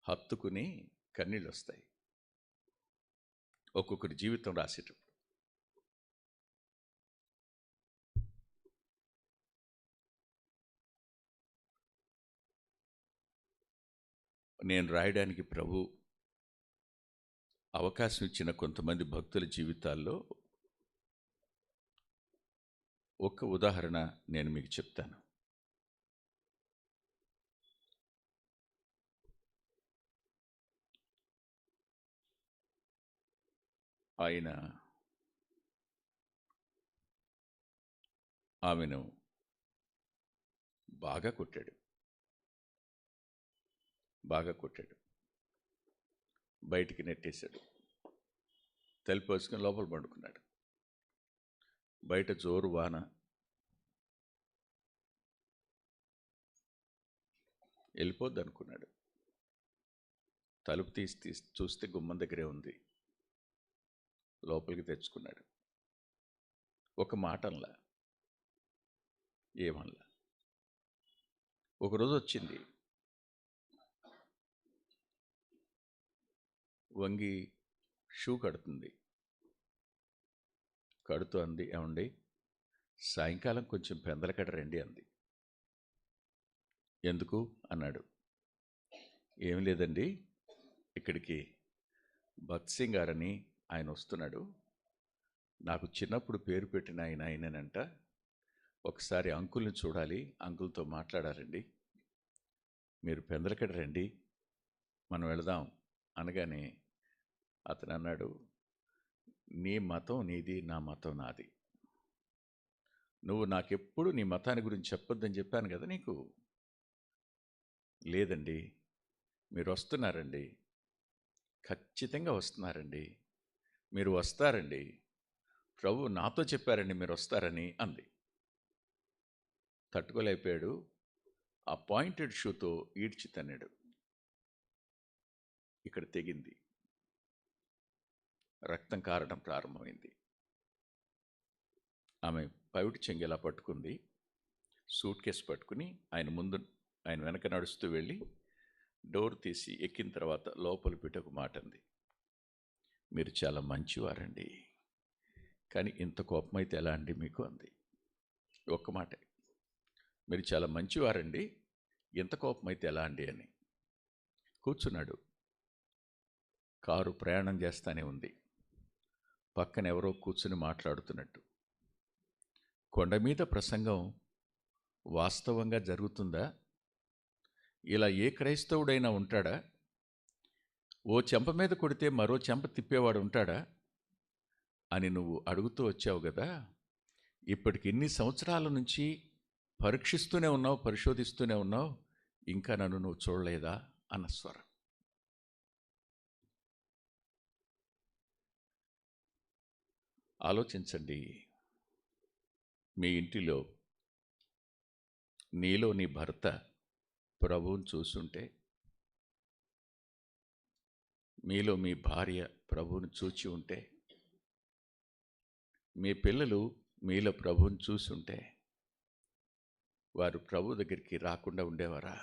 హత్తుకుని కన్నీళ్ళు వస్తాయి ఒక్కొక్కరి జీవితం రాసేటప్పుడు. నేను రాయడానికి ప్రభు అవకాశం ఇచ్చిన కొంతమంది భక్తుల జీవితాల్లో ఒక ఉదాహరణ నేను మీకు చెప్తాను. ఆయన ఆమెను బాగా కొట్టాడు. బయటికి నెట్టేశాడు. తలుపు వేసుకుని లోపల పండుకున్నాడు. బయట జోరు వాన. వెళ్ళిపోద్ది అనుకున్నాడు. తలుపు తీసి చూస్తే గుమ్మం దగ్గరే ఉంది. లోపలికి తెచ్చుకున్నాడు. ఒక మాటంలా, ఏమనలా. ఒకరోజు వచ్చింది. వంగి షూ కడుతుంది. కడుతూ అంది, ఏమండి సాయంకాలం కొంచెం పెందలకడ రండి అంది. ఎందుకు అన్నాడు. ఏం లేదండి, ఇక్కడికి భగత్ సింగ్ గారని ఆయన వస్తున్నాడు. నాకు చిన్నప్పుడు పేరు పెట్టిన ఆయనేనంట. ఒకసారి అంకుల్ని చూడాలి, అంకుల్తో మాట్లాడాలండి. మీరు పెందలకడ రండి, మనం వెళదాం అనగానే అతను అన్నాడు, నీ మతం నీది, నా మతం నాది. నువ్వు నాకెప్పుడు నీ మతాన్ని గురించి చెప్పొద్దని చెప్పాను కదా నీకు. లేదండి, మీరు వస్తున్నారండి, ఖచ్చితంగా వస్తున్నారండి, మీరు వస్తారండి, ప్రభు నాతో చెప్పారండి మీరు వస్తారని అంది. తట్టుకోలేకపోయాడు. ఆ పాయింటెడ్ షూతో ఈడ్చి తన్నాడు. ఇక్కడ తెగింది. రక్తం కారడం ప్రారంభమైంది. ఆమె పైవుటి చెంగెలా పట్టుకుంది. సూట్ కేసు పట్టుకుని ఆయన వెనక నడుస్తూ వెళ్ళి డోర్ తీసి ఎక్కిన తర్వాత లోపల పెట్టి ఒక మాట అంది, మీరు చాలా మంచివారండి, కానీ ఇంత కోపమైతే ఎలా అండి మీకు అంది. ఒక్క మాట, మీరు చాలా మంచివారండి, ఎంత కోపమైతే ఎలా అండి అని. కూర్చున్నాడు. కారు ప్రయాణం చేస్తానే ఉంది. పక్కన ఎవరో కూర్చుని మాట్లాడుతున్నట్టు. కొండ మీద ప్రసంగం వాస్తవంగా జరుగుతుందా? ఇలా ఏ క్రైస్తవుడైనా ఉంటాడా? ఓ చెంప మీద కొడితే మరో చెంప తిప్పేవాడు ఉంటాడా అని నువ్వు అడుగుతూ వచ్చావు కదా. ఇప్పటికి ఇన్ని సంవత్సరాల నుంచి పరీక్షిస్తూనే ఉన్నావు, పరిశోధిస్తూనే ఉన్నావు, ఇంకా నన్ను నువ్వు చూడలేదా అన్న స్వరం. ఆలోచించండి. మీ ఇంటిలో నీలో నీ భర్త ప్రభువుని చూసుంటే, మీలో మీ భార్య ప్రభువుని చూచి ఉంటే, మీ పిల్లలు మీలో ప్రభువుని చూసుంటే, వారు ప్రభు దగ్గరికి రాకుండా ఉండేవారా?